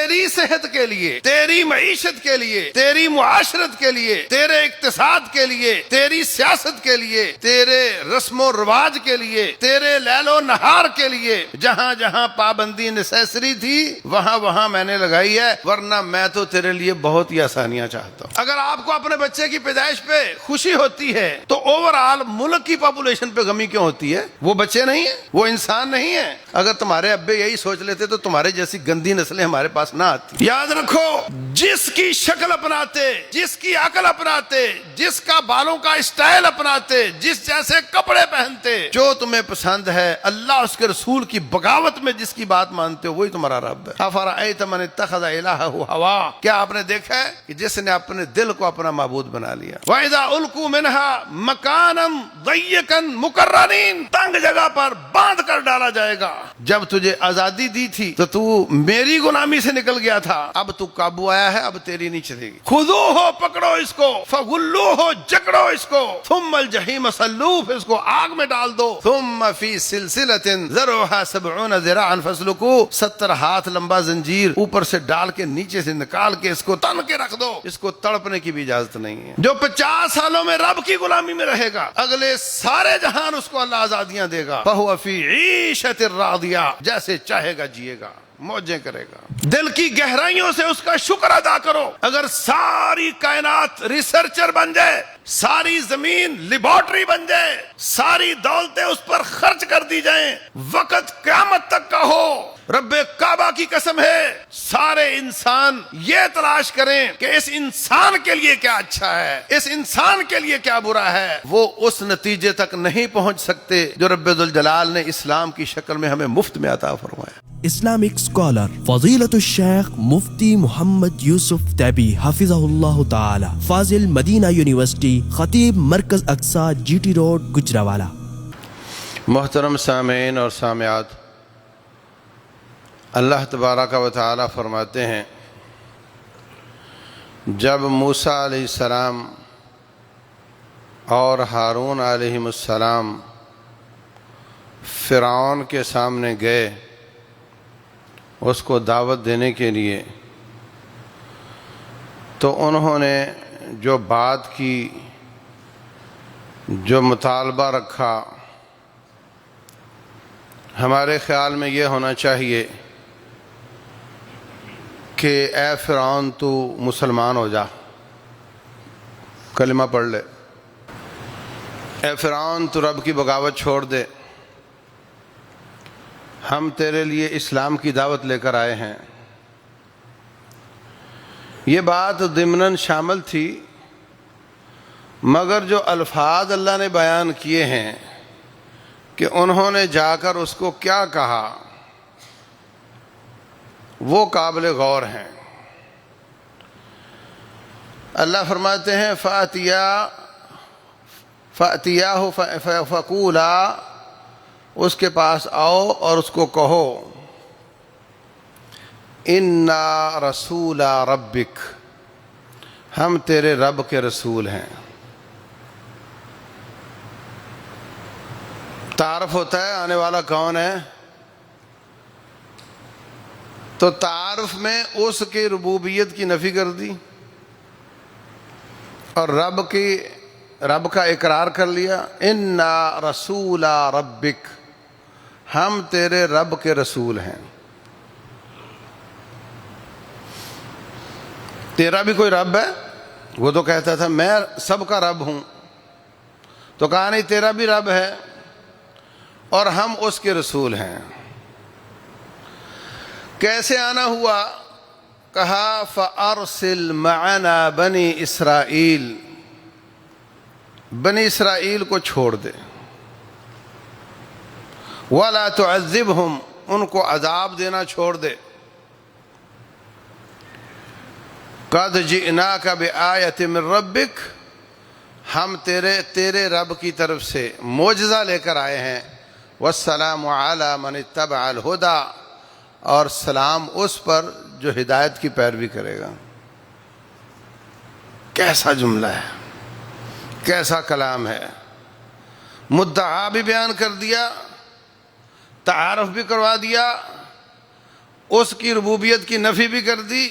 تیری صحت کے لیے، تیری معیشت کے لیے، تیری معاشرت کے لیے، تیرے اقتصاد کے لیے، تیری سیاست کے لیے، تیرے رسم و رواج کے لیے، تیرے لیل و نہار کے لیے، جہاں جہاں پابندی نیسیسری تھی وہاں وہاں میں نے لگائی ہے، ورنہ میں تو تیرے لیے بہت ہی آسانیاں چاہتا ہوں۔ اگر آپ کو اپنے بچے کی پیدائش پہ خوشی ہوتی ہے تو اوور آل ملک کی پاپولیشن پہ غمی کیوں ہوتی ہے؟ وہ بچے نہیں ہیں، وہ انسان نہیں ہیں۔ اگر تمہارے ابے یہی سوچ لیتے تو تمہارے جیسی گندی نسلیں ہمارے پاس نہ آتی۔ یاد رکھو، جس کی شکل اپناتے، جس کی عقل اپناتے، جس کا بالوں کا اسٹائل اپناتے، جس جیسے کپڑے پہنتے، جو تمہیں پسند ہے، اللہ اس کے رسول کی بغاوت میں جس کی بات مانتے ہو، وہی تمہارا رب ہے۔ افرأیت من اتخذ الہہ ہوا، کیا آپ نے دیکھا ہے کہ جس نے اپنے دل کو اپنا معبود بنا لیا؟ وَإِذَا أُلْقُوا مِنْهَا مَكَانًا ضَيِّقًا مُقَرَّنِينَ، تنگ جگہ پر باندھ کر ڈالا جائے گا۔ جب تجھے آزادی دی تھی تو تو میری غلامی سے نکل گیا تھا، اب تو قابو آیا ہے، اب تیری نہیں چلے گی۔ خذوہ، پکڑو اس کو، فغلوہ، جکڑو اس کو، ثم الجحیم صلوہ، اس کو آگ میں ڈال دو، ثم فی سلسلۃ ذرعها 70 ذراعا فاسلکوہ، 70 ہاتھ لمبا زنجیر اوپر سے ڈال کے نیچے سے نکال کے اس کو تن کے رکھ دو، اس کو تڑپنے کی بھی اجازت نہیں ہے۔ جو 50 سالوں میں رب کی غلامی میں رہے گا، اگلے سارے جہان اس کو اللہ آزادیاں دے گا۔ فہو فی عیشۃ راضیہ، جیسے چاہے گا جیے گا، موجیں کرے گا۔ دل کی گہرائیوں سے اس کا شکر ادا کرو۔ اگر ساری کائنات ریسرچر بن جائے، ساری زمین لیبارٹری بن جائے، ساری دولتیں اس پر خرچ کر دی جائیں، وقت قیامت تک کا ہو، رب کعبہ کی قسم ہے، سارے انسان یہ تلاش کریں کہ اس انسان کے لیے کیا اچھا ہے، اس انسان کے لیے کیا برا ہے، وہ اس نتیجے تک نہیں پہنچ سکتے جو رب ذوالجلال نے اسلام کی شکل میں ہمیں مفت میں عطا فرمایا۔ اسلامک اسکالر فضیلت الشیخ مفتی محمد یوسف طیبی حفظہ اللہ تعالی، فاضل مدینہ یونیورسٹی، خطیب مرکز اقصی، جی ٹی روڈ، گجرانوالہ۔ محترم سامعین اور سامعات، اللہ تبارک و تعالی فرماتے ہیں، جب موسیٰ علیہ السلام اور ہارون علیہ السلام فرعون کے سامنے گئے اس کو دعوت دینے کے لیے، تو انہوں نے جو بات کی، جو مطالبہ رکھا، ہمارے خیال میں یہ ہونا چاہیے کہ اے فرعون تو مسلمان ہو جا، کلمہ پڑھ لے، اے فرعون تو رب کی بغاوت چھوڑ دے، ہم تیرے لیے اسلام کی دعوت لے کر آئے ہیں۔ یہ بات ضمناً شامل تھی، مگر جو الفاظ اللہ نے بیان کیے ہیں کہ انہوں نے جا کر اس کو کیا کہا، وہ قابل غور ہیں۔ اللہ فرماتے ہیں فَأْتِيَاهُ فَقُولَا، اس کے پاس آؤ اور اس کو کہو، اِنَّا رَسُولَ رَبِّكَ، ہم تیرے رب کے رسول ہیں۔ تعارف ہوتا ہے آنے والا کون ہے، تو تعارف میں اس کی ربوبیت کی نفی کر دی اور رب کا اقرار کر لیا، اِنَّا رَسُولَ رَبِّكَ، ہم تیرے رب کے رسول ہیں۔ تیرا بھی کوئی رب ہے؟ وہ تو کہتا تھا میں سب کا رب ہوں، تو کہا نہیں، تیرا بھی رب ہے اور ہم اس کے رسول ہیں۔ کیسے آنا ہوا؟ کہا فَأَرْسِلْ مَعَنَا بَنِي اسرائیل، بنی اسرائیل کو چھوڑ دے، وَلَا تُعَذِّبْهُمْ، ان کو عذاب دینا چھوڑ دے، قَدْ جِئْنَاكَ بِآیَةٍ مِّن رَبِّكَ، ہم تیرے رب کی طرف سے معجزہ لے کر آئے ہیں، وَالسَّلَامُ عَلَى مَنِ اتَّبَعَ الْهُدَى، اور سلام اس پر جو ہدایت کی پیروی کرے گا۔ کیسا جملہ ہے، کیسا کلام ہے، مدعا بھی بیان کر دیا، تعارف بھی کروا دیا، اس کی ربوبیت کی نفی بھی کر دی،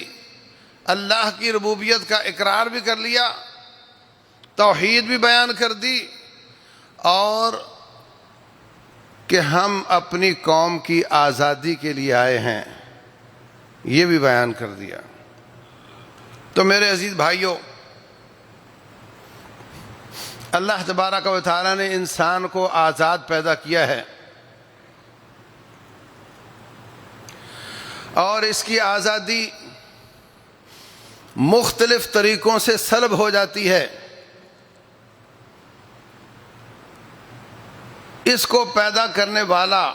اللہ کی ربوبیت کا اقرار بھی کر لیا، توحید بھی بیان کر دی، اور کہ ہم اپنی قوم کی آزادی کے لیے آئے ہیں یہ بھی بیان کر دیا۔ تو میرے عزیز بھائیوں، اللہ تبارک و تعالیٰ نے انسان کو آزاد پیدا کیا ہے، اور اس کی آزادی مختلف طریقوں سے سلب ہو جاتی ہے۔ اس کو پیدا کرنے والا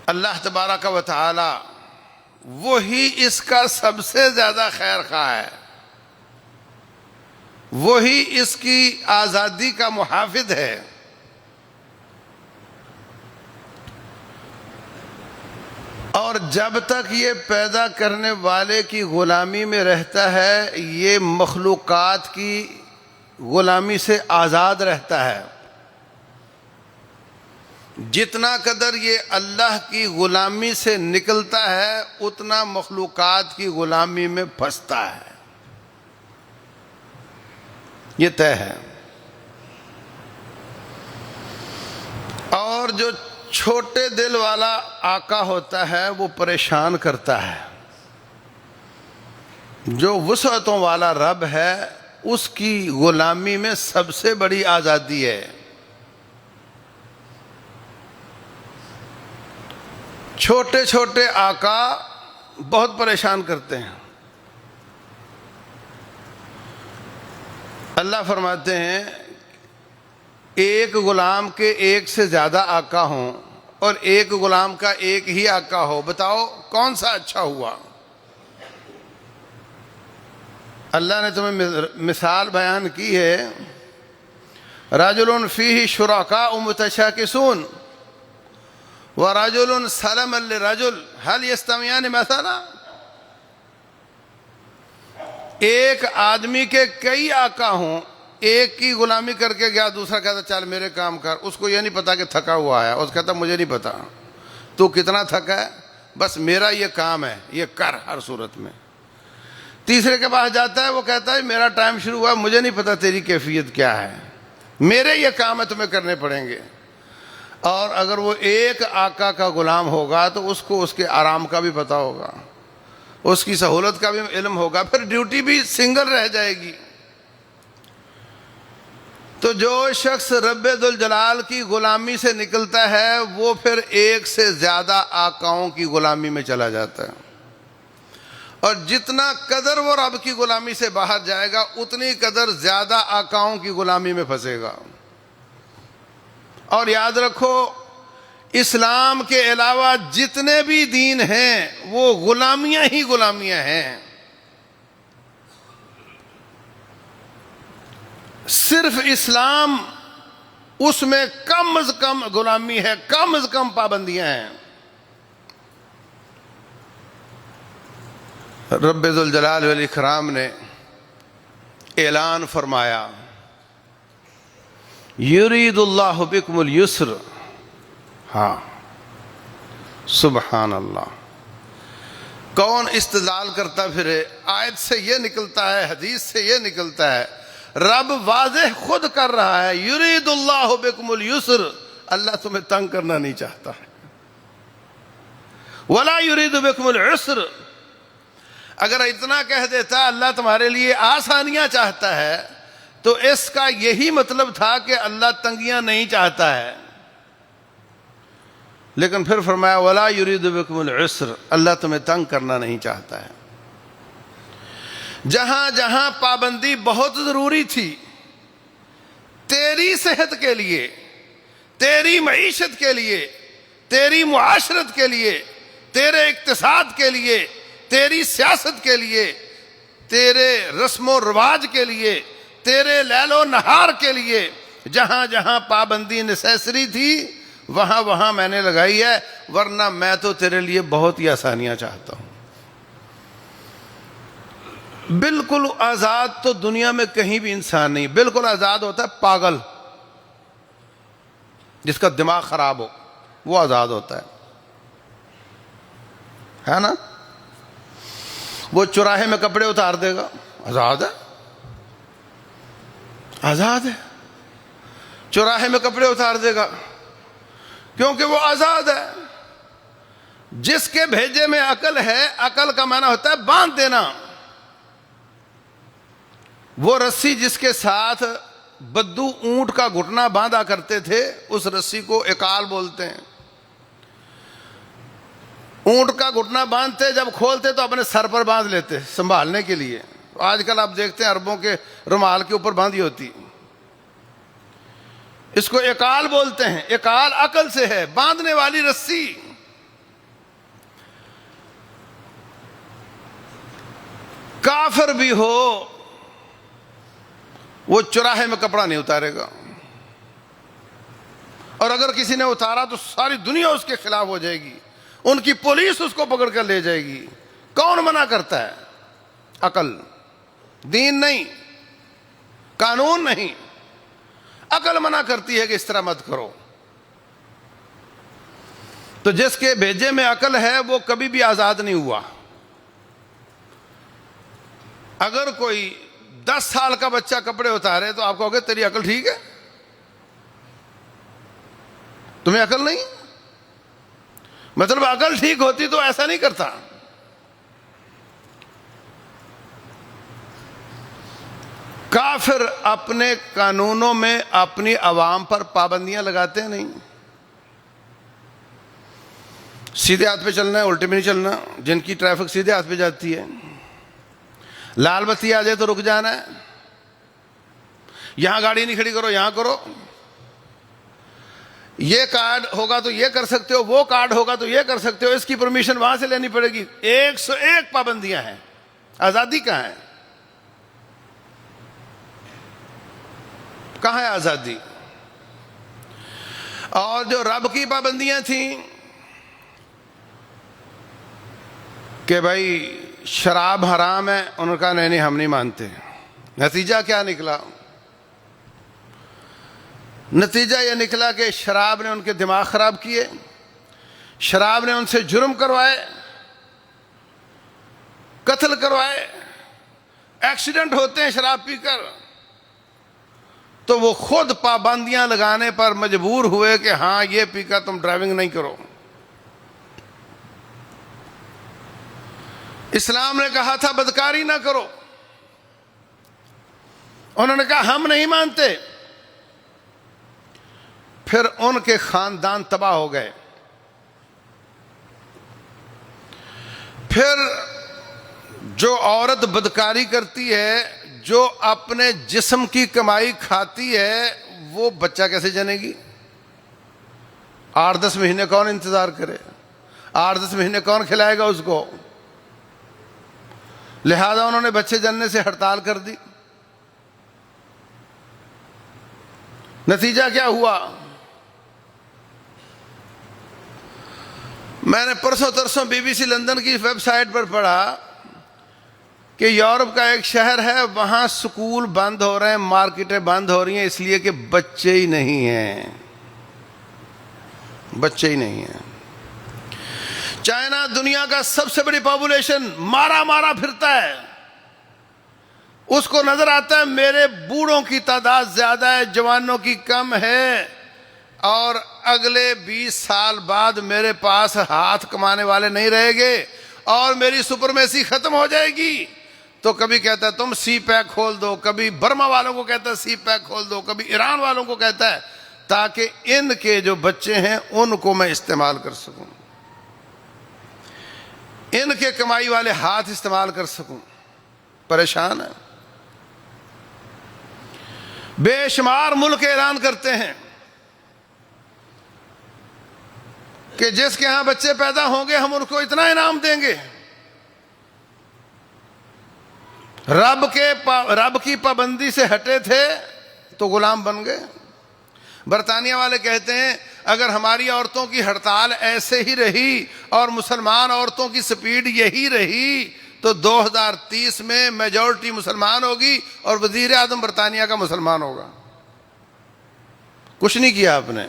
اللہ تبارک و تعالی وہی اس کا سب سے زیادہ خیر خواہ ہے، وہی اس کی آزادی کا محافظ ہے۔ اور جب تک یہ پیدا کرنے والے کی غلامی میں رہتا ہے، یہ مخلوقات کی غلامی سے آزاد رہتا ہے۔ جتنا قدر یہ اللہ کی غلامی سے نکلتا ہے اتنا مخلوقات کی غلامی میں پھنستا ہے، یہ طے ہے۔ اور جو چھوٹے دل والا آقا ہوتا ہے وہ پریشان کرتا ہے، جو وسعتوں والا رب ہے اس کی غلامی میں سب سے بڑی آزادی ہے۔ چھوٹے چھوٹے آقا بہت پریشان کرتے ہیں۔ اللہ فرماتے ہیں ایک غلام کے ایک سے زیادہ آقا ہوں اور ایک غلام کا ایک ہی آقا ہو، بتاؤ کون سا اچھا ہوا؟ اللہ نے تمہیں مثال بیان کی ہے، رجل فیہ شرکاء متشاکسون ورجل سلما لرجل هل یستویان مثلا۔ ایک آدمی کے کئی آقا ہوں، ایک کی غلامی کر کے گیا، دوسرا کہتا چل میرے کام کر، اس کو یہ نہیں پتا کہ تھکا ہوا ہے، اس کہتا مجھے نہیں پتا تو کتنا تھکا ہے، بس میرا یہ کام ہے، یہ کر ہر صورت میں۔ تیسرے کے پاس جاتا ہے، وہ کہتا ہے میرا ٹائم شروع ہوا ہے، مجھے نہیں پتا تیری کیفیت کیا ہے، میرے یہ کام ہے تمہیں کرنے پڑیں گے۔ اور اگر وہ ایک آقا کا غلام ہوگا تو اس کو اس کے آرام کا بھی پتا ہوگا، اس کی سہولت کا بھی علم ہوگا، پھر ڈیوٹی بھی سنگل رہ جائے گی۔ تو جو شخص رب ذوالجلال کی غلامی سے نکلتا ہے وہ پھر ایک سے زیادہ آقاؤں کی غلامی میں چلا جاتا ہے، اور جتنا قدر وہ رب کی غلامی سے باہر جائے گا اتنی قدر زیادہ آقاؤں کی غلامی میں پھنسے گا۔ اور یاد رکھو اسلام کے علاوہ جتنے بھی دین ہیں وہ غلامیاں ہی غلامیاں ہیں، صرف اسلام اس میں کم از کم غلامی ہے، کم از کم پابندیاں ہیں۔ رب ذوالجلال والاکرام نے اعلان فرمایا یرید اللہ بکم اليسر، ہاں سبحان اللہ۔ کون استدلال کرتا پھرے؟ آیت سے یہ نکلتا ہے، حدیث سے یہ نکلتا ہے، رب واضح خود کر رہا ہے یرید اللہ بکم اليسر، اللہ تمہیں تنگ کرنا نہیں چاہتا ہے، ولا یرید بکم العسر۔ اگر اتنا کہہ دیتا اللہ تمہارے لیے آسانیاں چاہتا ہے تو اس کا یہی مطلب تھا کہ اللہ تنگیاں نہیں چاہتا ہے، لیکن پھر فرمایا ولا یرید بکم العسر، اللہ تمہیں تنگ کرنا نہیں چاہتا ہے۔ جہاں جہاں پابندی بہت ضروری تھی تیری صحت کے لیے، تیری معیشت کے لیے، تیری معاشرت کے لیے، تیرے اقتصاد کے لیے، تیری سیاست کے لیے، تیرے رسم و رواج کے لیے، تیرے لیل و نہار کے لیے، جہاں جہاں پابندی نیسیسری تھی وہاں وہاں میں نے لگائی ہے، ورنہ میں تو تیرے لیے بہت ہی آسانیاں چاہتا ہوں۔ بالکل آزاد تو دنیا میں کہیں بھی انسان نہیں، بالکل آزاد ہوتا ہے پاگل، جس کا دماغ خراب ہو وہ آزاد ہوتا ہے۔ ہے نا؟ وہ چوراہے میں کپڑے اتار دے گا، آزاد ہے، آزاد ہے، چوراہے میں کپڑے اتار دے گا کیونکہ وہ آزاد ہے۔ جس کے بھیجے میں عقل ہے، عقل کا معنی ہوتا ہے باندھ دینا۔ وہ رسی جس کے ساتھ بدو اونٹ کا گھٹنا باندھا کرتے تھے، اس رسی کو اقال بولتے ہیں۔ اونٹ کا گھٹنا باندھتے، جب کھولتے تو اپنے سر پر باندھ لیتے سنبھالنے کے لیے۔ آج کل آپ دیکھتے ہیں عربوں کے رومال کے اوپر باندھی ہوتی، اس کو اقال بولتے ہیں۔ اقال عقل سے ہے، باندھنے والی رسی۔ کافر بھی ہو وہ چوراہے میں کپڑا نہیں اتارے گا، اور اگر کسی نے اتارا تو ساری دنیا اس کے خلاف ہو جائے گی، ان کی پولیس اس کو پکڑ کر لے جائے گی۔ کون منع کرتا ہے؟ عقل، دین نہیں، قانون نہیں، عقل منع کرتی ہے کہ اس طرح مت کرو۔ تو جس کے بھیجے میں عقل ہے وہ کبھی بھی آزاد نہیں ہوا۔ اگر کوئی 10 سال کا بچہ کپڑے اتارے تو آپ کہو گے تیری عقل ٹھیک ہے؟ تمہیں عقل نہیں؟ مطلب عقل ٹھیک ہوتی تو ایسا نہیں کرتا۔ کافر اپنے قانونوں میں اپنی عوام پر پابندیاں لگاتے نہیں۔ سیدھے ہاتھ پہ چلنا ہے، الٹے میں نہیں چلنا۔ جن کی ٹریفک سیدھے ہاتھ پہ جاتی ہے، لال بتی آ جائے تو رک جانا ہے، یہاں گاڑی نہیں کھڑی کرو، یہاں کرو، یہ کارڈ ہوگا تو یہ کر سکتے ہو، وہ کارڈ ہوگا تو یہ کر سکتے ہو، اس کی پرمیشن وہاں سے لینی پڑے گی۔ 101 پابندیاں ہیں۔ آزادی کہاں ہے؟ کہاں ہے آزادی؟ اور جو رب کی پابندیاں تھیں کہ بھائی شراب حرام ہے، انہوں نے کہا نہیں ہم نہیں مانتے۔ نتیجہ کیا نکلا؟ نتیجہ یہ نکلا کہ شراب نے ان کے دماغ خراب کیے، شراب نے ان سے جرم کروائے، قتل کروائے، ایکسیڈنٹ ہوتے ہیں شراب پی کر۔ تو وہ خود پابندیاں لگانے پر مجبور ہوئے کہ ہاں یہ پی کر تم ڈرائیونگ نہیں کرو۔ اسلام نے کہا تھا بدکاری نہ کرو، انہوں نے کہا ہم نہیں مانتے۔ پھر ان کے خاندان تباہ ہو گئے۔ پھر جو عورت بدکاری کرتی ہے، جو اپنے جسم کی کمائی کھاتی ہے، وہ بچہ کیسے جنے گی؟ 8-10 مہینے کون انتظار کرے؟ 8-10 مہینے کون کھلائے گا اس کو؟ لہذا انہوں نے بچے جننے سے ہڑتال کر دی۔ نتیجہ کیا ہوا؟ میں نے پرسوں ترسوں BBC لندن کی ویب سائٹ پر پڑھا کہ یورپ کا ایک شہر ہے، وہاں سکول بند ہو رہے ہیں، مارکیٹیں بند ہو رہی ہیں، اس لیے کہ بچے ہی نہیں ہیں، بچے ہی نہیں ہیں۔ چائنا دنیا کا سب سے بڑی پاپولیشن، مارا پھرتا ہے، اس کو نظر آتا ہے میرے بوڑھوں کی تعداد زیادہ ہے، جوانوں کی کم ہے، اور اگلے 20 سال بعد میرے پاس ہاتھ کمانے والے نہیں رہیں گے اور میری سپرمیسی ختم ہو جائے گی۔ تو کبھی کہتا ہے تم سی پیک کھول دو، کبھی برما والوں کو کہتا ہے سی پیک کھول دو، کبھی ایران والوں کو کہتا ہے، تاکہ ان کے جو بچے ہیں ان کو میں استعمال کر سکوں، ان کے کمائی والے ہاتھ استعمال کر سکوں۔ پریشان ہے۔ بے شمار ملک اعلان کرتے ہیں کہ جس کے ہاں بچے پیدا ہوں گے ہم ان کو اتنا انعام دیں گے۔ رب کی پابندی سے ہٹے تھے تو غلام بن گئے۔ برطانیہ والے کہتے ہیں اگر ہماری عورتوں کی ہڑتال ایسے ہی رہی اور مسلمان عورتوں کی سپیڈ یہی رہی تو 2030 میں میجورٹی مسلمان ہوگی اور وزیر اعظم برطانیہ کا مسلمان ہوگا۔ کچھ نہیں کیا آپ نے،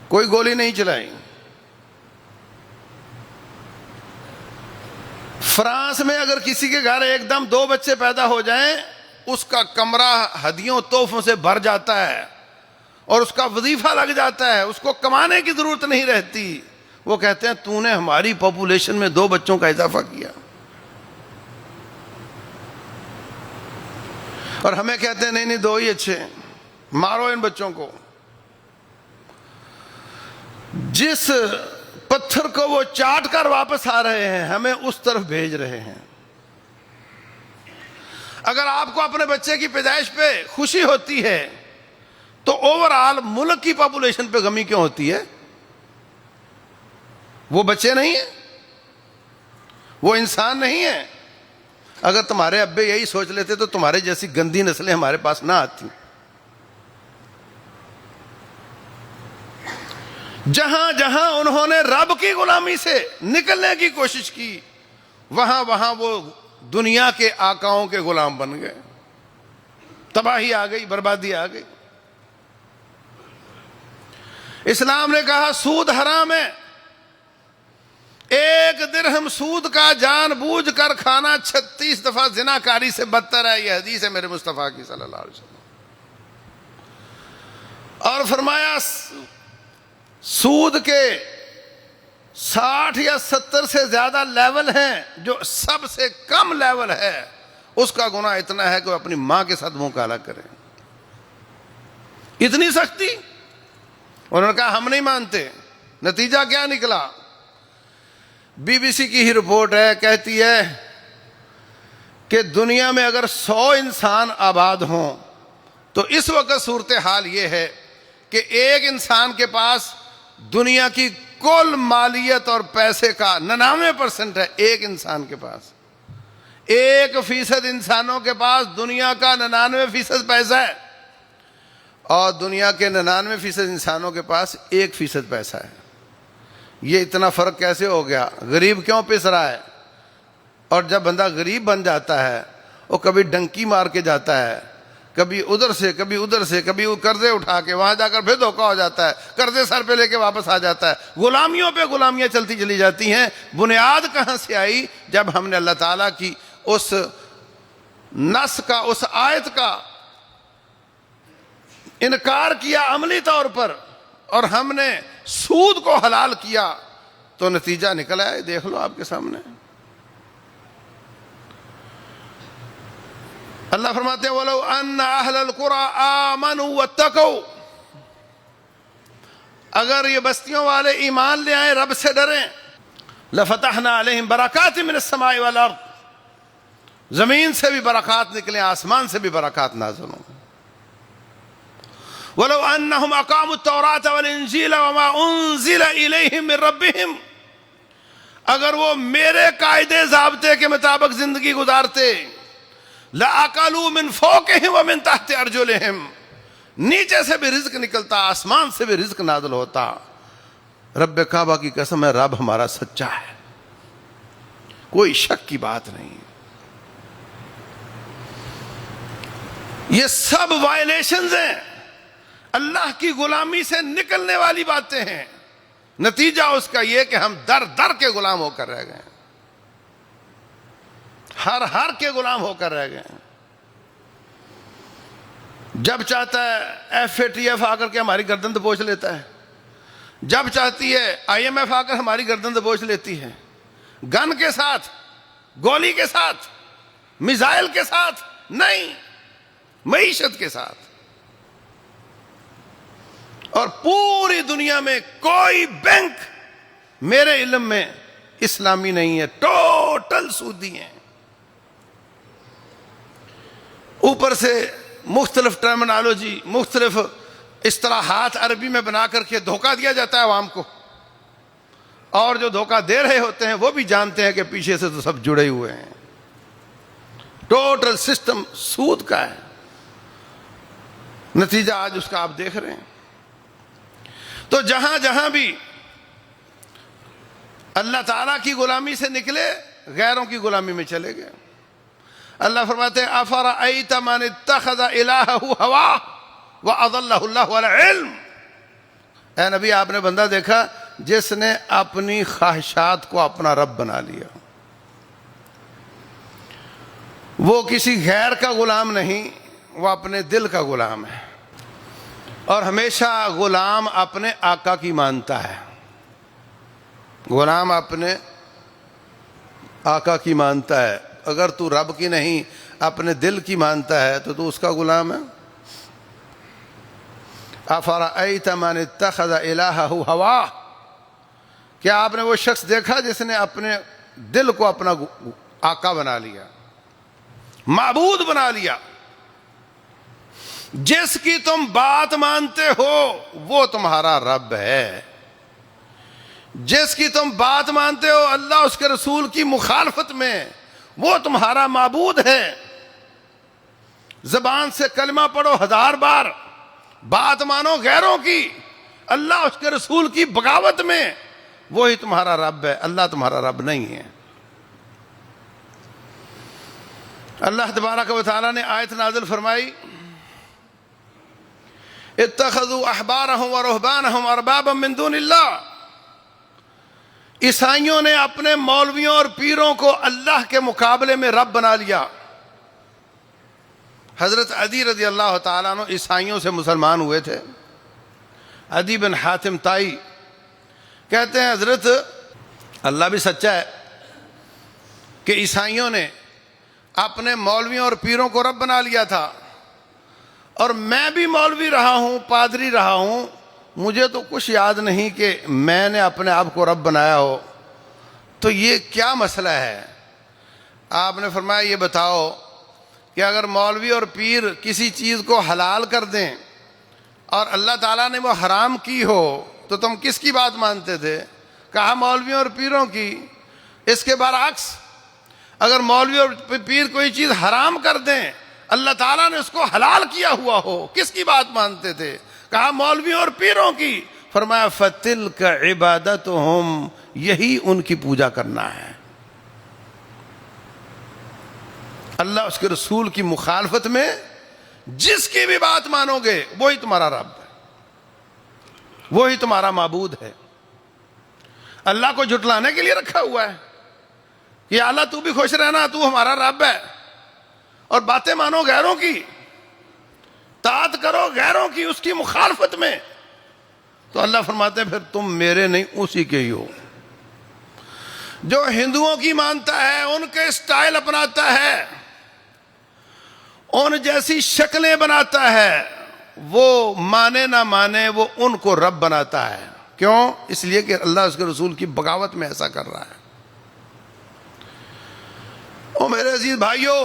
کوئی گولی نہیں چلائی۔ فرانس میں اگر کسی کے گھر ایک دم 2 بچے پیدا ہو جائیں، اس کا کمرہ ہدیوں تحفوں سے بھر جاتا ہے اور اس کا وظیفہ لگ جاتا ہے، اس کو کمانے کی ضرورت نہیں رہتی۔ وہ کہتے ہیں تو نے ہماری پاپولیشن میں 2 بچوں کا اضافہ کیا، اور ہمیں کہتے ہیں نہیں 2 ہی اچھے ہیں، مارو ان بچوں کو۔ جس پتھر کو وہ چاٹ کر واپس آ رہے ہیں، ہمیں اس طرف بھیج رہے ہیں۔ اگر آپ کو اپنے بچے کی پیدائش پہ خوشی ہوتی ہے تو اوور آل ملک کی پاپولیشن پہ غمی کیوں ہوتی ہے؟ وہ بچے نہیں ہیں، وہ انسان نہیں ہیں۔ اگر تمہارے ابے یہی سوچ لیتے تو تمہارے جیسی گندی نسلیں ہمارے پاس نہ آتی۔ جہاں جہاں انہوں نے رب کی غلامی سے نکلنے کی کوشش کی، وہاں وہاں وہ دنیا کے آقاؤں کے غلام بن گئے، تباہی آ گئی، بربادی آ گئی۔ اسلام نے کہا سود حرام ہے، 1 درہم سود کا جان بوجھ کر کھانا 36 دفعہ زناکاری سے بدتر ہے۔ یہ حدیث ہے میرے مصطفیٰ کی صلی اللہ علیہ وسلم۔ اور فرمایا سود کے 60 یا 70 سے زیادہ لیول ہیں، جو سب سے کم لیول ہے اس کا گناہ اتنا ہے کہ وہ اپنی ماں کے ساتھ منہ کالا کرے۔ اتنی سختی۔ انہوں نے کہا ہم نہیں مانتے۔ نتیجہ کیا نکلا؟ BBC کی ہی رپورٹ ہے، کہتی ہے کہ دنیا میں اگر 100 انسان آباد ہوں تو اس وقت صورتحال یہ ہے کہ ایک انسان کے پاس دنیا کی کل مالیت اور پیسے کا 99% ہے، ایک انسان کے پاس۔ 1% انسانوں کے پاس دنیا کا 99% پیسہ ہے، اور دنیا کے 99% انسانوں کے پاس 1% پیسہ ہے۔ یہ اتنا فرق کیسے ہو گیا؟ غریب کیوں پس رہا ہے؟ اور جب بندہ غریب بن جاتا ہے، وہ کبھی ڈنکی مار کے جاتا ہے، کبھی ادھر سے کبھی ادھر سے، کبھی قرضے اٹھا کے وہاں جا کر پھر دھوکہ ہو جاتا ہے، قرضے سر پہ لے کے واپس آ جاتا ہے۔ غلامیوں پہ غلامیاں چلتی چلی جاتی ہیں۔ بنیاد کہاں سے آئی؟ جب ہم نے اللہ تعالیٰ کی اس نص کا، اس آیت کا انکار کیا عملی طور پر، اور ہم نے سود کو حلال کیا، تو نتیجہ نکلا ہے، دیکھ لو آپ کے سامنے۔ اللہ فرماتے ہیں وَلَوْ أَنَّ أَهْلَ الْقُرَىٰ آمَنُوا وَاتَّقَوْا، اگر یہ بستیوں والے ایمان لے آئیں، رب سے ڈریں، لَفَتَحْنَا عَلَيْهِمْ بَرَكَاتٍ مِّنَ السَّمَاءِ وَالْأَرْضِ، زمین سے بھی برکات نکلیں، آسمان سے بھی برکات نازل ہوں۔ وَلَوْ أَنَّهُمْ أَقَامُوا التَّوْرَاةَ وَالْإِنجِيلَ وَمَا أُنزِلَ إِلَيْهِمْ مِّن رَّبِّهِمْ، اگر وہ میرے قاعدے ضابطے کے مطابق زندگی گزارتے، لَأَكَلُوا مِن فَوْقِهِمْ وَمِن تَحْتِ أَرْجُلِهِمْ، نیچے سے بھی رزق نکلتا، آسمان سے بھی رزق نازل ہوتا۔ رب کعبہ کی قسم ہے، رب ہمارا سچا ہے، کوئی شک کی بات نہیں۔ یہ سب وائلیشنز ہیں، اللہ کی غلامی سے نکلنے والی باتیں ہیں۔ نتیجہ اس کا یہ کہ ہم در در کے غلام ہو کر رہ گئے، ہر کے غلام ہو کر رہ گئے۔ جب چاہتا ہے FATF آ کر کے ہماری گردن دبوچ لیتا ہے، جب چاہتی ہے IMF آ کر ہماری گردن دبوچ لیتی ہے، گن کے ساتھ، گولی کے ساتھ، میزائل کے ساتھ نہیں، معیشت کے ساتھ۔ اور پوری دنیا میں کوئی بینک میرے علم میں اسلامی نہیں ہے، ٹوٹل سودی ہیں۔ اوپر سے مختلف ٹرمنالوجی، مختلف اصطلاحات عربی میں بنا کر کے دھوکہ دیا جاتا ہے عوام کو، اور جو دھوکہ دے رہے ہوتے ہیں وہ بھی جانتے ہیں کہ پیچھے سے تو سب جڑے ہوئے ہیں۔ ٹوٹل سسٹم سود کا ہے، نتیجہ آج اس کا آپ دیکھ رہے ہیں۔ تو جہاں جہاں بھی اللہ تعالیٰ کی غلامی سے نکلے، غیروں کی غلامی میں چلے گئے۔ اللہ فرماتے ہیں أَفَرَأَيْتَ مَنِ اتَّخَذَ إِلَٰهَهُ هَوَاهُ وَأَضَلَّهُ اللَّهُ عَلَى عِلْمٍ، اے نبی آپ نے بندہ دیکھا جس نے اپنی خواہشات کو اپنا رب بنا لیا۔ وہ کسی غیر کا غلام نہیں، وہ اپنے دل کا غلام ہے، اور ہمیشہ غلام اپنے آقا کی مانتا ہے، غلام اپنے آقا کی مانتا ہے۔ اگر تو رب کی نہیں اپنے دل کی مانتا ہے تو اس کا غلام ہے۔ افرأیت من اتخذ الہہ ہواہ، کیا آپ نے وہ شخص دیکھا جس نے اپنے دل کو اپنا آقا بنا لیا، معبود بنا لیا؟ جس کی تم بات مانتے ہو وہ تمہارا رب ہے، جس کی تم بات مانتے ہو اللہ اس کے رسول کی مخالفت میں، وہ تمہارا معبود ہے۔ زبان سے کلمہ پڑھو 1000 بار، بات مانو غیروں کی، اللہ اس کے رسول کی بغاوت میں، وہی تمہارا رب ہے، اللہ تمہارا رب نہیں ہے۔ اللہ تبارک و تعالیٰ نے آیت نازل فرمائی، اتخذوا احبارهم ورهبانهم اربابا من دون اللہ، عیسائیوں نے اپنے مولویوں اور پیروں کو اللہ کے مقابلے میں رب بنا لیا۔ حضرت عدی رضی اللہ تعالیٰ عنہ عیسائیوں سے مسلمان ہوئے تھے۔ عدی بن حاتم تائی کہتے ہیں حضرت اللہ بھی سچا ہے کہ عیسائیوں نے اپنے مولویوں اور پیروں کو رب بنا لیا تھا، اور میں بھی مولوی رہا ہوں، پادری رہا ہوں، مجھے تو کچھ یاد نہیں کہ میں نے اپنے آپ کو رب بنایا ہو، تو یہ کیا مسئلہ ہے؟ آپ نے فرمایا یہ بتاؤ کہ اگر مولوی اور پیر کسی چیز کو حلال کر دیں اور اللہ تعالیٰ نے وہ حرام کی ہو تو تم کس کی بات مانتے تھے؟ کہا مولویوں اور پیروں کی۔ اس کے برعکس اگر مولوی اور پیر کوئی چیز حرام کر دیں، اللہ تعالیٰ نے اس کو حلال کیا ہوا ہو، کس کی بات مانتے تھے؟ کہا مولویوں اور پیروں کی۔ فرمایا فَتِلْكَ عِبَادَتُهُمْ، یہی ان کی پوجا کرنا ہے۔ اللہ اس کے رسول کی مخالفت میں جس کی بھی بات مانو گے وہی تمہارا رب ہے، وہی تمہارا معبود ہے۔ اللہ کو جھٹلانے کے لیے رکھا ہوا ہے کہ اللہ تو بھی خوش رہنا، تو ہمارا رب ہے، اور باتیں مانو غیروں کی، طاعت کرو غیروں کی اس کی مخالفت میں، تو اللہ فرماتے ہیں پھر تم میرے نہیں اسی کے ہی ہو۔ جو ہندوؤں کی مانتا ہے، ان کے اسٹائل اپناتا ہے، ان جیسی شکلیں بناتا ہے، وہ مانے نہ مانے وہ ان کو رب بناتا ہے۔ کیوں؟ اس لیے کہ اللہ اس کے رسول کی بغاوت میں ایسا کر رہا ہے۔ او میرے عزیز بھائیوں،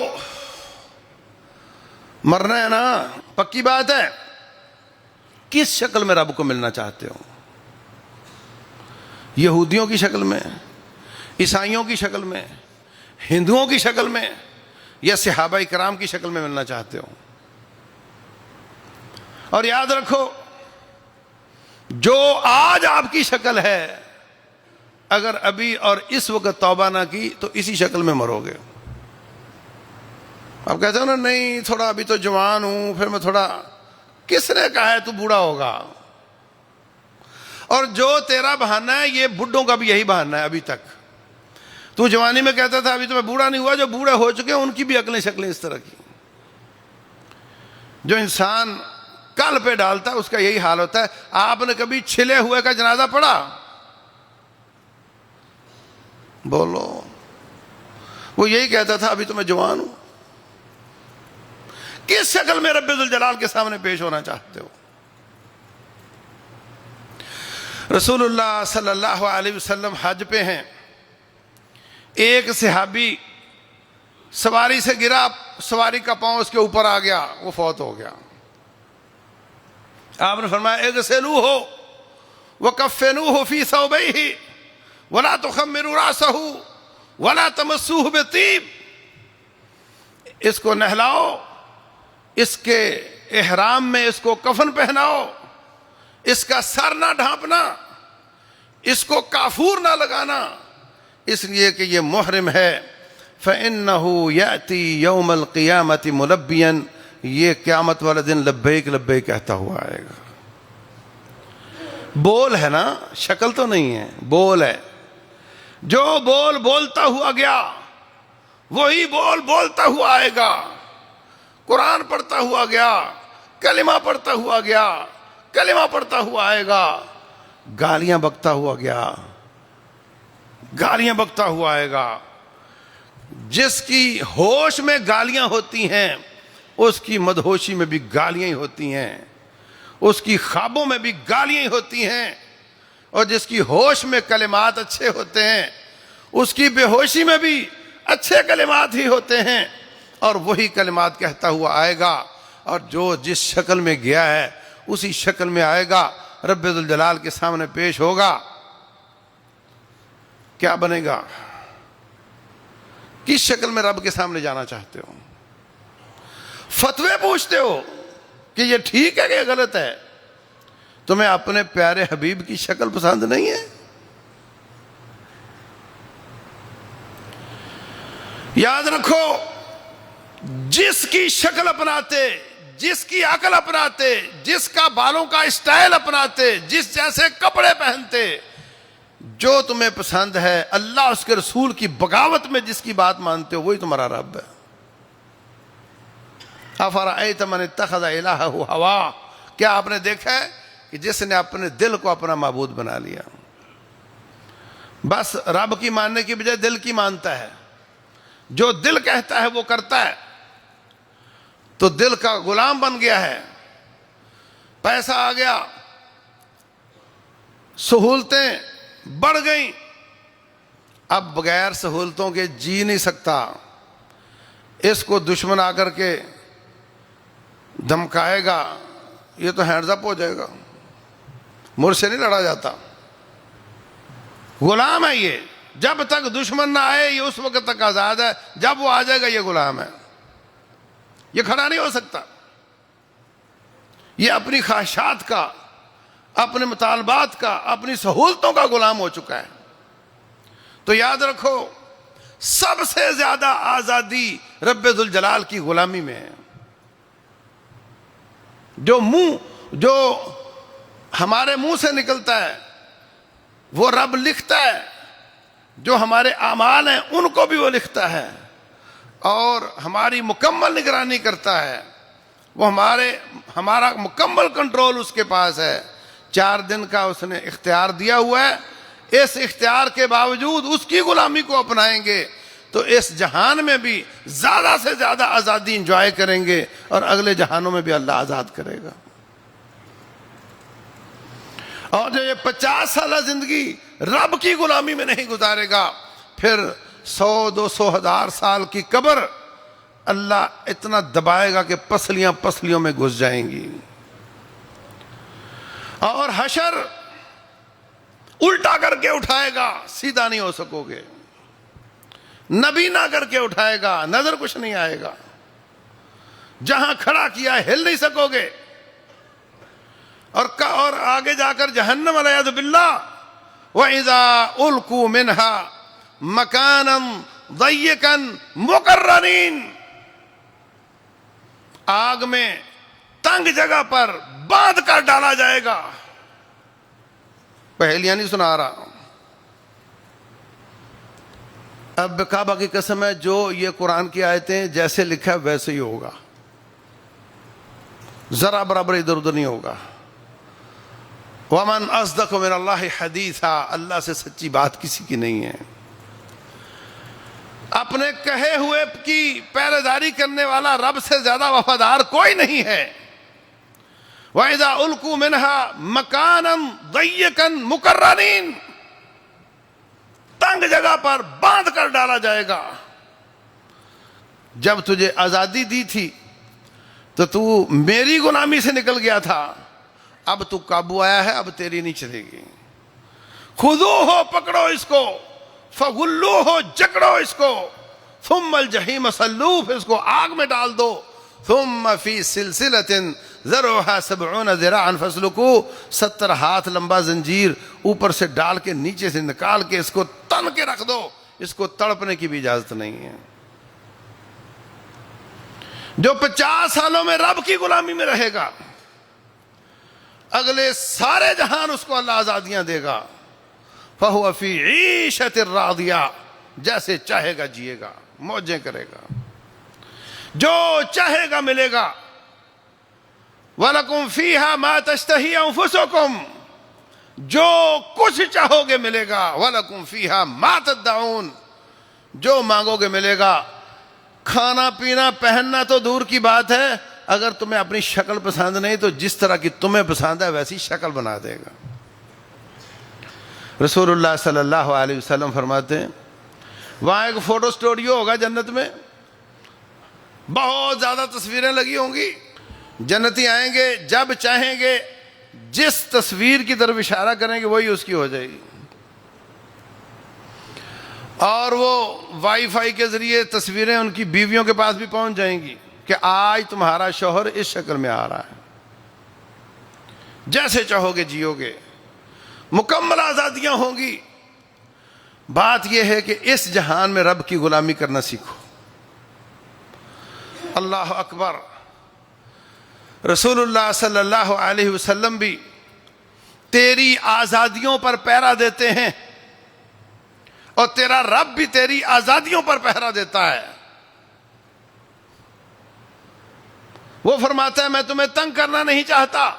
مرنا ہے نا، پکی بات ہے۔ کس شکل میں رب کو ملنا چاہتے ہو؟ یہودیوں کی شکل میں، عیسائیوں کی شکل میں، ہندوؤں کی شکل میں، یا صحابہ کرام کی شکل میں ملنا چاہتے ہو؟ اور یاد رکھو، جو آج آپ کی شکل ہے، اگر ابھی اور اس وقت توبہ نہ کی تو اسی شکل میں مرو گے۔ آپ کہتے ہو نا نہیں تھوڑا ابھی تو جوان ہوں، پھر میں تھوڑا، کس نے کہا ہے تو بوڑھا ہوگا؟ اور جو تیرا بہانہ ہے یہ بڈھوں کا بھی یہی بہانہ ہے۔ ابھی تک تو جوانی میں کہتا تھا ابھی تو میں بوڑھا نہیں ہوا، جو بوڑھے ہو چکے ہیں ان کی بھی عقلیں شکلیں اس طرح کی۔ جو انسان کل پہ ڈالتا ہے اس کا یہی حال ہوتا ہے۔ آپ نے کبھی چھلے ہوئے کا جنازہ پڑھا؟ بولو۔ وہ یہی کہتا تھا ابھی تو میں جوان ہوں۔ کس شکل میں رب ذوالجلال کے سامنے پیش ہونا چاہتے ہو؟ رسول اللہ صلی اللہ علیہ وسلم حج پہ ہیں، ایک صحابی سواری سے گرا، سواری کا پاؤں اس کے اوپر آ گیا، وہ فوت ہو گیا۔ آپ نے فرمایا اغسلوہ وکفنوہ فی ثوبیہ ولا تخمروا راسہ ولا تمسوہ بطیب، اس کو نہلاؤ، اس کے احرام میں اس کو کفن پہناؤ، اس کا سر نہ ڈھانپنا، اس کو کافور نہ لگانا، اس لیے کہ یہ محرم ہے۔ فَإِنَّهُ يَأْتِي يَوْمَ الْقِيَامَةِ مُلَبِّيًا، یہ قیامت والے دن لبیک لبیک کہتا ہوا آئے گا۔ بول ہے نا، شکل تو نہیں ہے، بول ہے۔ جو بول بولتا ہوا گیا وہی بول بولتا ہوا آئے گا، قرآن پڑھتا ہوا گیا، کلمہ پڑھتا ہوا گیا، کلمہ پڑھتا ہوا آئے گا، گالیاں بکتا ہوا گیا، گالیاں بکتا ہوا آئے گا۔ جس کی ہوش میں گالیاں ہوتی ہیں اس کی مدہوشی میں بھی گالیاں ہی ہوتی ہیں، اس کی خوابوں میں بھی گالیاں ہی ہوتی ہیں، اور جس کی ہوش میں کلمات اچھے ہوتے ہیں اس کی بے ہوشی میں بھی اچھے کلمات ہی ہوتے ہیں، اور وہی کلمات کہتا ہوا آئے گا، اور جو جس شکل میں گیا ہے اسی شکل میں آئے گا، رب ذوالجلال کے سامنے پیش ہوگا۔ کیا بنے گا؟ کس شکل میں رب کے سامنے جانا چاہتے ہو؟ فتوے پوچھتے ہو کہ یہ ٹھیک ہے کہ یہ غلط ہے؟ تمہیں اپنے پیارے حبیب کی شکل پسند نہیں ہے؟ یاد رکھو، جس کی شکل اپناتے، جس کی عقل اپناتے، جس کا بالوں کا اسٹائل اپناتے، جس جیسے کپڑے پہنتے، جو تمہیں پسند ہے، اللہ اس کے رسول کی بغاوت میں جس کی بات مانتے ہو، وہی تمہارا رب ہے۔ افرأیت من اتخذ الہہ ہوا، کیا آپ نے دیکھا ہے کہ جس نے اپنے دل کو اپنا معبود بنا لیا، بس رب کی ماننے کی بجائے دل کی مانتا ہے، جو دل کہتا ہے وہ کرتا ہے، تو دل کا غلام بن گیا ہے۔ پیسہ آ گیا، سہولتیں بڑھ گئیں، اب بغیر سہولتوں کے جی نہیں سکتا، اس کو دشمن آ کر کے دھمکائے گا، یہ تو ہینڈز اپ ہو جائے گا، مجھ سے نہیں لڑا جاتا، غلام ہے یہ، جب تک دشمن نہ آئے یہ اس وقت تک آزاد ہے، جب وہ آ جائے گا یہ غلام ہے، یہ کھڑا نہیں ہو سکتا، یہ اپنی خواہشات کا، اپنے مطالبات کا، اپنی سہولتوں کا غلام ہو چکا ہے۔ تو یاد رکھو، سب سے زیادہ آزادی رب ذوالجلال کی غلامی میں ہے۔ جو ہمارے منہ سے نکلتا ہے وہ رب لکھتا ہے، جو ہمارے اعمال ہیں ان کو بھی وہ لکھتا ہے، اور ہماری مکمل نگرانی کرتا ہے، وہ ہمارا مکمل کنٹرول اس کے پاس ہے۔ 4 دن کا اس نے اختیار دیا ہوا ہے، اس اختیار کے باوجود اس کی غلامی کو اپنائیں گے تو اس جہان میں بھی زیادہ سے زیادہ آزادی انجوائے کریں گے، اور اگلے جہانوں میں بھی اللہ آزاد کرے گا۔ اور جو یہ 50 سالہ زندگی رب کی غلامی میں نہیں گزارے گا، پھر 100 200 1000 سال کی قبر اللہ اتنا دبائے گا کہ پسلیاں پسلیوں میں گھس جائیں گی، اور حشر الٹا کر کے اٹھائے گا، سیدھا نہیں ہو سکو گے، نبی نہ کر کے اٹھائے گا، نظر کچھ نہیں آئے گا، جہاں کھڑا کیا ہل نہیں سکو گے، اور آگے جا کر جہنم والعیاذ باللہ، وَإِذَا أُلْقُوا مِنْهَا مَكَانًا ضَيِّقًا مُقَرَّنِينَ، آگ میں تنگ جگہ پر باندھ کر ڈالا جائے گا۔ پہلیاں نہیں سنا رہا، اب کعبہ کی قسم ہے، جو یہ قرآن کی آیتیں جیسے لکھا ہے ویسے ہی ہوگا، ذرا برابر ادھر ادھر نہیں ہوگا۔ وَمَنْ أَصْدَقُ مِنَ اللَّهِ حَدِيثًا، اللہ سے سچی بات کسی کی نہیں ہے۔ اپنے کہے ہوئے کی پہرے داری کرنے والا رب سے زیادہ وفادار کوئی نہیں ہے۔ وَإِذَا أُلْقُوا مِنْهَا مَكَانًا ضَيِّقًا مُقَرَّنِينَ، تنگ جگہ پر باندھ کر ڈالا جائے گا۔ جب تجھے آزادی دی تھی تو میری غلامی سے نکل گیا تھا، اب تو قابو آیا ہے، اب تیری نہیں چلے گی۔ خذوہ، پکڑو اس کو، فغلوہ، جکڑو اس کو، ثم الجحیم صلوہ، پھر اس کو آگ میں ڈال دو، ثم فی سلسلۃ ذرعها 70 ذراعا فاسلکوہ، 70 ہاتھ لمبا زنجیر اوپر سے ڈال کے نیچے سے نکال کے اس کو تن کے رکھ دو، اس کو تڑپنے کی بھی اجازت نہیں ہے۔ جو 50 سالوں میں رب کی غلامی میں رہے گا، اگلے سارے جہان اس کو اللہ آزادیاں دے گا۔ فَهُوَ فِي عِيشَةٍ رَاضِيَةٍ، جیسے چاہے گا جیے گا، موجیں کرے گا، جو چاہے گا ملے گا۔ وَلَكُمْ فِيهَا مَا تَشْتَهِي أَنفُسُكُمْ، جو کچھ چاہو گے ملے گا۔ وَلَكُمْ فِيهَا مَا تَدَّعُونَ، جو مانگو گے ملے گا۔ کھانا پینا پہننا تو دور کی بات ہے، اگر تمہیں اپنی شکل پسند نہیں تو جس طرح کی تمہیں پسند ہے ویسی شکل بنا دے گا۔ رسول اللہ صلی اللہ علیہ وسلم فرماتے ہیں وہاں ایک فوٹو اسٹوڈیو ہوگا جنت میں، بہت زیادہ تصویریں لگی ہوں گی۔ جنتی آئیں گے، جب چاہیں گے جس تصویر کی طرف اشارہ کریں گے وہی اس کی ہو جائے گی، اور وہ وائی فائی کے ذریعے تصویریں ان کی بیویوں کے پاس بھی پہنچ جائیں گی کہ آج تمہارا شوہر اس شکل میں آ رہا ہے، جیسے چاہو گے جیو گے، مکمل آزادیاں ہوں گی۔ بات یہ ہے کہ اس جہان میں رب کی غلامی کرنا سیکھو۔ اللہ اکبر۔ رسول اللہ صلی اللہ علیہ وسلم بھی تیری آزادیوں پر پہرا دیتے ہیں، اور تیرا رب بھی تیری آزادیوں پر پہرا دیتا ہے۔ وہ فرماتا ہے میں تمہیں تنگ کرنا نہیں چاہتا،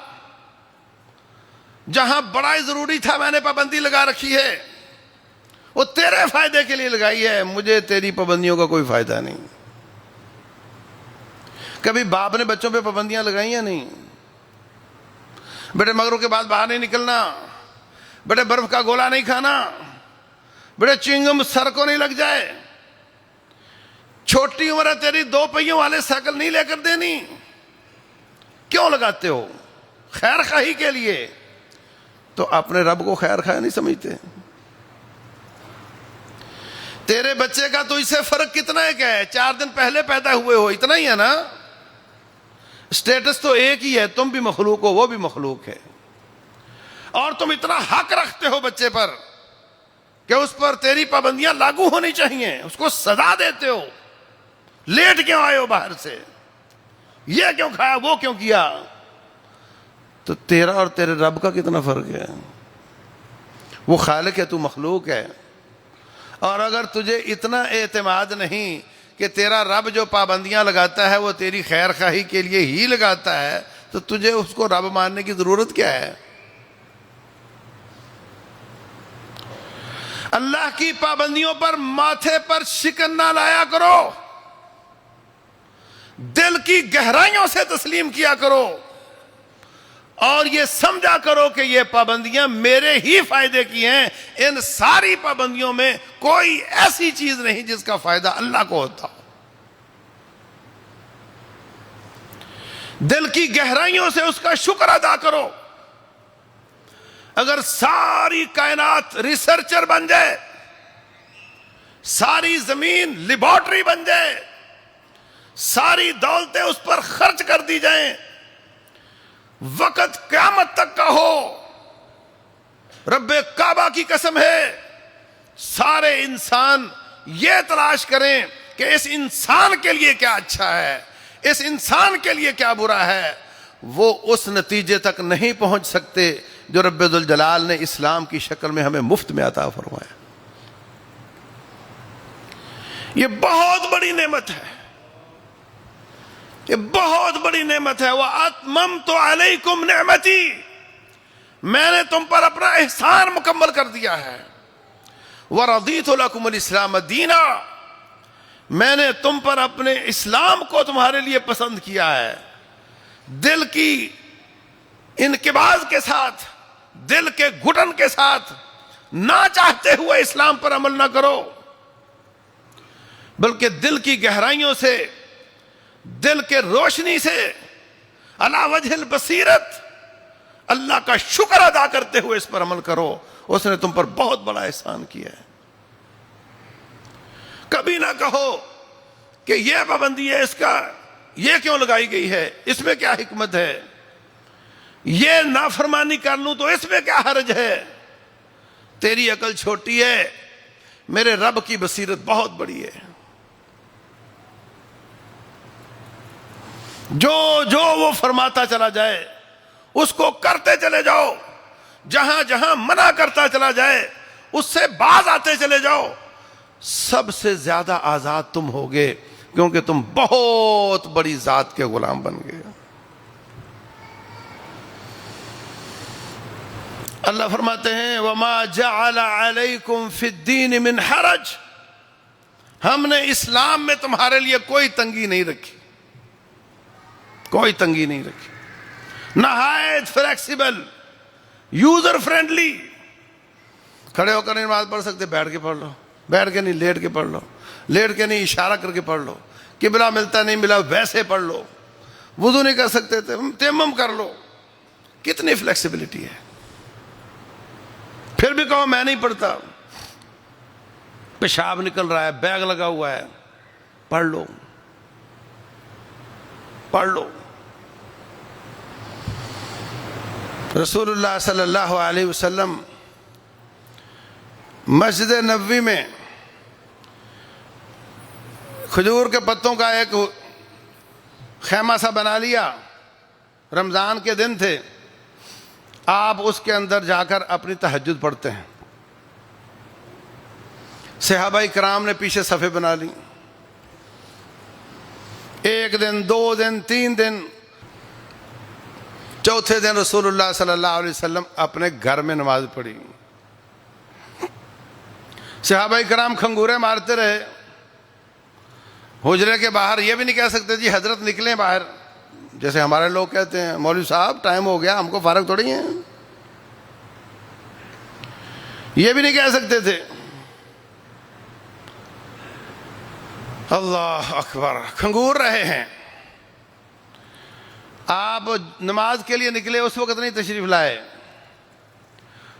جہاں بڑا ہی ضروری تھا میں نے پابندی لگا رکھی ہے، وہ تیرے فائدے کے لیے لگائی ہے، مجھے تیری پابندیوں کا کوئی فائدہ نہیں۔ کبھی باپ نے بچوں پہ پابندیاں لگائی ہیں؟ نہیں۔ بیٹے مغرب کے بعد باہر نہیں نکلنا، بیٹے برف کا گولا نہیں کھانا، بیٹے چنگم سر کو نہیں لگ جائے، چھوٹی عمر ہے تیری 2 پہیوں والے سائیکل نہیں لے کر دینی۔ کیوں لگاتے ہو؟ خیر خواہی کے لیے۔ تو اپنے رب کو خیر خواہ نہیں سمجھتے؟ تیرے بچے کا تو اس سے فرق کتنا ہے؟ کیا ہے؟ 4 دن پہلے پیدا ہوئے ہو، اتنا ہی ہے نا۔ سٹیٹس تو ایک ہی ہے، تم بھی مخلوق ہو وہ بھی مخلوق ہے، اور تم اتنا حق رکھتے ہو بچے پر کہ اس پر تیری پابندیاں لاگو ہونی چاہیے، اس کو سزا دیتے ہو۔ لیٹ کیوں آئے ہو باہر سے؟ یہ کیوں کھایا، وہ کیوں کیا؟ تو تیرا اور تیرے رب کا کتنا فرق ہے؟ وہ خالق ہے، تو مخلوق ہے۔ اور اگر تجھے اتنا اعتماد نہیں کہ تیرا رب جو پابندیاں لگاتا ہے وہ تیری خیر خواہی کے لیے ہی لگاتا ہے، تو تجھے اس کو رب ماننے کی ضرورت کیا ہے؟ اللہ کی پابندیوں پر ماتھے پر شکن نہ لایا کرو، دل کی گہرائیوں سے تسلیم کیا کرو، اور یہ سمجھا کرو کہ یہ پابندیاں میرے ہی فائدے کی ہیں۔ ان ساری پابندیوں میں کوئی ایسی چیز نہیں جس کا فائدہ اللہ کو ہوتا ہو۔ دل کی گہرائیوں سے اس کا شکر ادا کرو۔ اگر ساری کائنات ریسرچر بن جائے، ساری زمین لیبارٹری بن جائے، ساری دولتیں اس پر خرچ کر دی جائیں، وقت قیامت تک کا ہو، رب کعبہ کی قسم ہے سارے انسان یہ تلاش کریں کہ اس انسان کے لیے کیا اچھا ہے، اس انسان کے لیے کیا برا ہے، وہ اس نتیجے تک نہیں پہنچ سکتے جو رب ذوالجلال نے اسلام کی شکل میں ہمیں مفت میں عطا فرمایا۔ یہ بہت بڑی نعمت ہے، یہ بہت بڑی نعمت ہے۔ وَأَتْمَمْتُ عَلَيْكُمْ نِعْمَتِي، میں نے تم پر اپنا احسان مکمل کر دیا ہے۔ وَرَضِيتُ لَكُمُ الْإِسْلَامَ دِينًا، میں نے تم پر اپنے اسلام کو تمہارے لیے پسند کیا ہے۔ دل کی انقباض کے ساتھ، دل کے گھٹن کے ساتھ نہ چاہتے ہوئے اسلام پر عمل نہ کرو، بلکہ دل کی گہرائیوں سے، دل کے روشنی سے، علی وجہ البصیرت اللہ کا شکر ادا کرتے ہوئے اس پر عمل کرو۔ اس نے تم پر بہت بڑا احسان کیا ہے۔ کبھی نہ کہو کہ یہ پابندی ہے، اس کا یہ کیوں لگائی گئی ہے، اس میں کیا حکمت ہے، یہ نافرمانی کر لوں تو اس میں کیا حرج ہے۔ تیری عقل چھوٹی ہے، میرے رب کی بصیرت بہت بڑی ہے۔ جو وہ فرماتا چلا جائے اس کو کرتے چلے جاؤ، جہاں جہاں منع کرتا چلا جائے اس سے باز آتے چلے جاؤ۔ سب سے زیادہ آزاد تم ہوگے، کیونکہ تم بہت بڑی ذات کے غلام بن گئے۔ اللہ فرماتے ہیں وَمَا جَعَلَ عَلَيْكُمْ فِي الدِّينِ مِنْ حَرَجٍ، ہم نے اسلام میں تمہارے لیے کوئی تنگی نہیں رکھی، کوئی تنگی نہیں رکھی، نہایت فلیکسیبل، یوزر فرینڈلی۔ کھڑے ہو کر نہیں نماز پڑھ سکتے، بیٹھ کے پڑھ لو، بیٹھ کے نہیں لیٹ کے پڑھ لو، لیٹ کے نہیں اشارہ کر کے پڑھ لو، قبلہ ملتا نہیں ملا ویسے پڑھ لو، وضو نہیں کر سکتے تھے تیمم کر لو۔ کتنی فلیکسیبلٹی ہے، پھر بھی کہو میں نہیں پڑھتا، پیشاب نکل رہا ہے، بیگ لگا ہوا ہے، پڑھ لو، پڑھ لو۔ رسول اللہ صلی اللہ علیہ وسلم مسجد نبوی میں کھجور کے پتوں کا ایک خیمہ سا بنا لیا، رمضان کے دن تھے، آپ اس کے اندر جا کر اپنی تہجد پڑھتے ہیں۔ صحابہ کرام نے پیچھے صفیں بنا لی، ایک دن، 2 دن، 3 دن، چوتھے دن رسول اللہ صلی اللہ علیہ وسلم اپنے گھر میں نماز پڑھی۔ صحابہ کرام کھنگورے مارتے رہے، حجرے کے باہر یہ بھی نہیں کہہ سکتے جی حضرت نکلیں باہر، جیسے ہمارے لوگ کہتے ہیں مولوی صاحب ٹائم ہو گیا، ہم کو فارغ تھوڑی ہیں، یہ بھی نہیں کہہ سکتے تھے۔ اللہ اکبر، کھنگور رہے ہیں۔ آپ نماز کے لیے نکلے، اس وقت نہیں تشریف لائے،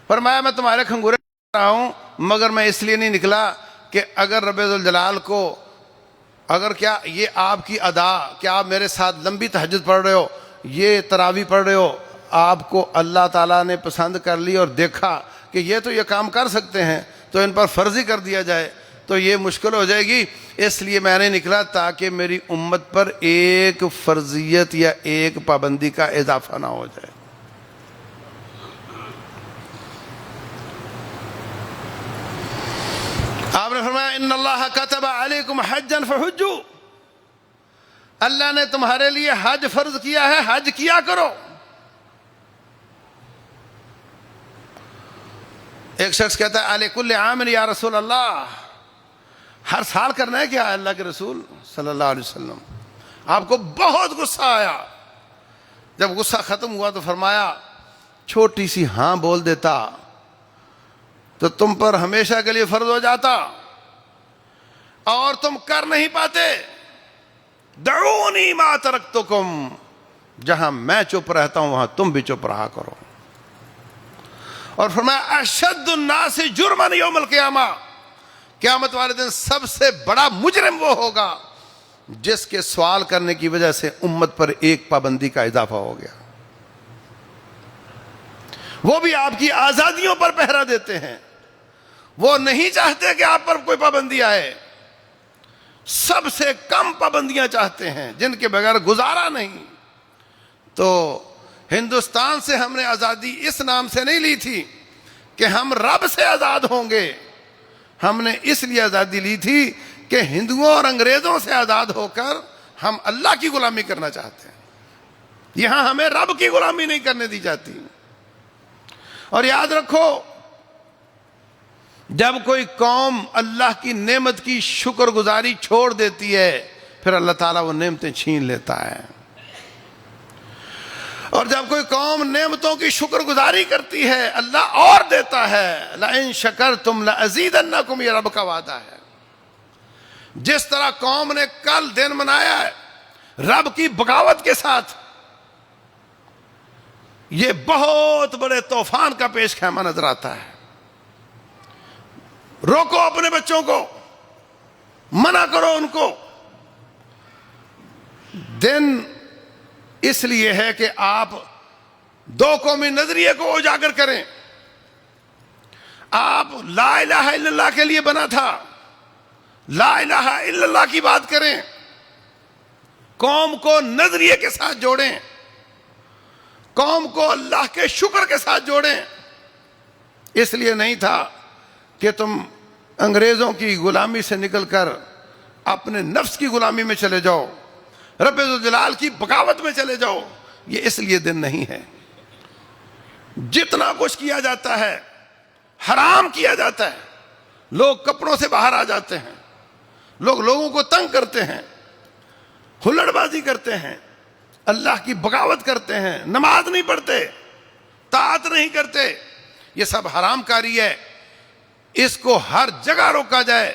فرمایا میں تمہارے کھنگورے رہا ہوں، مگر میں اس لیے نہیں نکلا کہ اگر رب ذوالجلال کو، اگر کیا یہ آپ کی ادا کہ آپ میرے ساتھ لمبی تہجد پڑھ رہے ہو، یہ تراویح پڑھ رہے ہو، آپ کو اللہ تعالیٰ نے پسند کر لی اور دیکھا کہ یہ تو یہ کام کر سکتے ہیں، تو ان پر فرضی کر دیا جائے تو یہ مشکل ہو جائے گی، اس لیے میں نے نکلا تاکہ میری امت پر ایک فرضیت یا ایک پابندی کا اضافہ نہ ہو جائے۔ آپ نے فرمایا ان اللہ کتب علیکم حجا فحجوا، اللہ نے تمہارے لیے حج فرض کیا ہے، حج کیا کرو۔ ایک شخص کہتا ہے علی کل عام یا رسول اللہ، ہر سال کرنا ہے کیا اللہ کے رسول صلی اللہ علیہ وسلم؟ آپ کو بہت غصہ آیا، جب غصہ ختم ہوا تو فرمایا چھوٹی سی ہاں بول دیتا تو تم پر ہمیشہ کے لیے فرض ہو جاتا، اور تم کر نہیں پاتے۔ دعونی ما ترکتکم، جہاں میں چپ رہتا ہوں وہاں تم بھی چپ رہا کرو۔ اور فرمایا اشد الناس جرما یوم القیامہ، قیامت والے دن سب سے بڑا مجرم وہ ہوگا جس کے سوال کرنے کی وجہ سے امت پر ایک پابندی کا اضافہ ہو گیا۔ وہ بھی آپ کی آزادیوں پر پہرا دیتے ہیں، وہ نہیں چاہتے کہ آپ پر کوئی پابندی آئے، سب سے کم پابندیاں چاہتے ہیں جن کے بغیر گزارا نہیں۔ تو ہندوستان سے ہم نے آزادی اس نام سے نہیں لی تھی کہ ہم رب سے آزاد ہوں گے، ہم نے اس لیے آزادی لی تھی کہ ہندوؤں اور انگریزوں سے آزاد ہو کر ہم اللہ کی غلامی کرنا چاہتے ہیں، یہاں ہمیں رب کی غلامی نہیں کرنے دی جاتی۔ اور یاد رکھو، جب کوئی قوم اللہ کی نعمت کی شکر گزاری چھوڑ دیتی ہے پھر اللہ تعالیٰ وہ نعمتیں چھین لیتا ہے، اور جب کوئی قوم نعمتوں کی شکر گزاری کرتی ہے اللہ اور دیتا ہے۔ لَإِن شَكَرْتُمْ لَأَزِيدَنَّكُمْ، یہ رب کا وعدہ ہے۔ جس طرح قوم نے کل دن منایا ہے رب کی بغاوت کے ساتھ، یہ بہت بڑے طوفان کا پیش خیمہ نظر آتا ہے۔ روکو اپنے بچوں کو، منع کرو ان کو۔ دن اس لیے ہے کہ آپ دو قومی نظریے کو اجاگر کریں۔ آپ لا الہ الا اللہ کے لیے بنا تھا، لا الہ الا اللہ کی بات کریں، قوم کو نظریے کے ساتھ جوڑیں، قوم کو اللہ کے شکر کے ساتھ جوڑیں۔ اس لیے نہیں تھا کہ تم انگریزوں کی غلامی سے نکل کر اپنے نفس کی غلامی میں چلے جاؤ، رب ذوالجلال کی بغاوت میں چلے جاؤ، یہ اس لیے دن نہیں ہے۔ جتنا کچھ کیا جاتا ہے حرام کیا جاتا ہے، لوگ کپڑوں سے باہر آ جاتے ہیں، لوگ لوگوں کو تنگ کرتے ہیں، ہلڑ بازی کرتے ہیں، اللہ کی بغاوت کرتے ہیں، نماز نہیں پڑھتے، طاعت نہیں کرتے، یہ سب حرام کاری ہے۔ اس کو ہر جگہ روکا جائے۔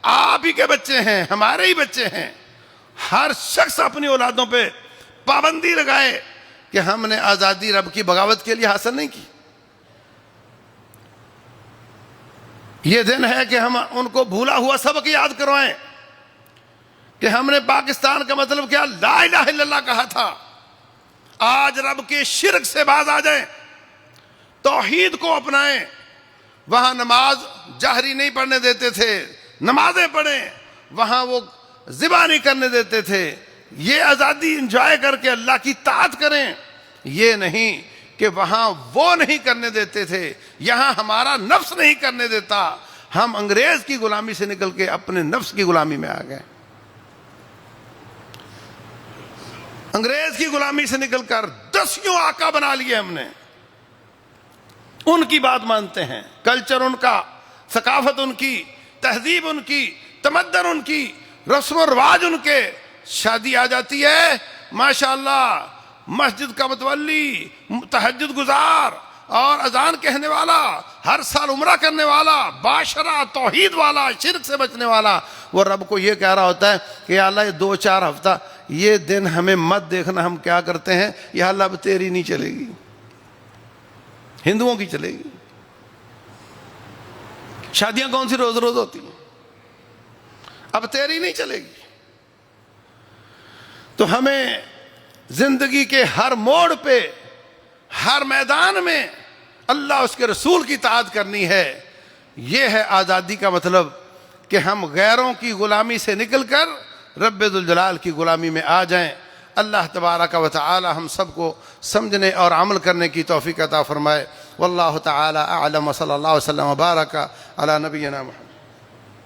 آپ ہی کے بچے ہیں، ہمارے ہی بچے ہیں، ہر شخص اپنی اولادوں پہ پابندی لگائے کہ ہم نے آزادی رب کی بغاوت کے لیے حاصل نہیں کی۔ یہ دن ہے کہ ہم ان کو بھولا ہوا سبق یاد کروائیں کہ ہم نے پاکستان کا مطلب کیا لا الہ الا اللہ کہا تھا، آج رب کے شرک سے باز آ جائیں، توحید کو اپنائیں۔ وہاں نماز جہری نہیں پڑھنے دیتے تھے، نمازیں پڑھیں، وہاں وہ ذبح نہیں کرنے دیتے تھے۔ یہ آزادی انجوائے کر کے اللہ کی طاعت کریں، یہ نہیں کہ وہاں وہ نہیں کرنے دیتے تھے، یہاں ہمارا نفس نہیں کرنے دیتا۔ ہم انگریز کی غلامی سے نکل کے اپنے نفس کی غلامی میں آ گئے، انگریز کی غلامی سے نکل کر 10 آقا بنا لیے ہم نے، ان کی بات مانتے ہیں، کلچر ان کا، ثقافت ان کی، تہذیب ان کی، تمدن ان کی، رسم و رواج ان کے۔ شادی آ جاتی ہے ماشاءاللہ، مسجد کا متولی، تہجد گزار اور اذان کہنے والا، ہر سال عمرہ کرنے والا، باشرہ توحید والا، شرک سے بچنے والا، وہ رب کو یہ کہہ رہا ہوتا ہے کہ یا اللہ یہ 2-4 ہفتہ یہ دن ہمیں مت دیکھنا، ہم کیا کرتے ہیں، یا اللہ اب تیری نہیں چلے گی، ہندوؤں کی چلے گی۔ شادیاں کون سی روز روز ہوتی ہیں، اب تیری نہیں چلے گی۔ تو ہمیں زندگی کے ہر موڑ پہ، ہر میدان میں اللہ اس کے رسول کی اطاعت کرنی ہے۔ یہ ہے آزادی کا مطلب، کہ ہم غیروں کی غلامی سے نکل کر رب ذوالجلال کی غلامی میں آ جائیں۔ اللہ تبارک و تعالی ہم سب کو سمجھنے اور عمل کرنے کی توفیق عطا فرمائے۔ واللہ تعالی اعلم، صلی اللہ وسلم وبارک علی نبینا محمد۔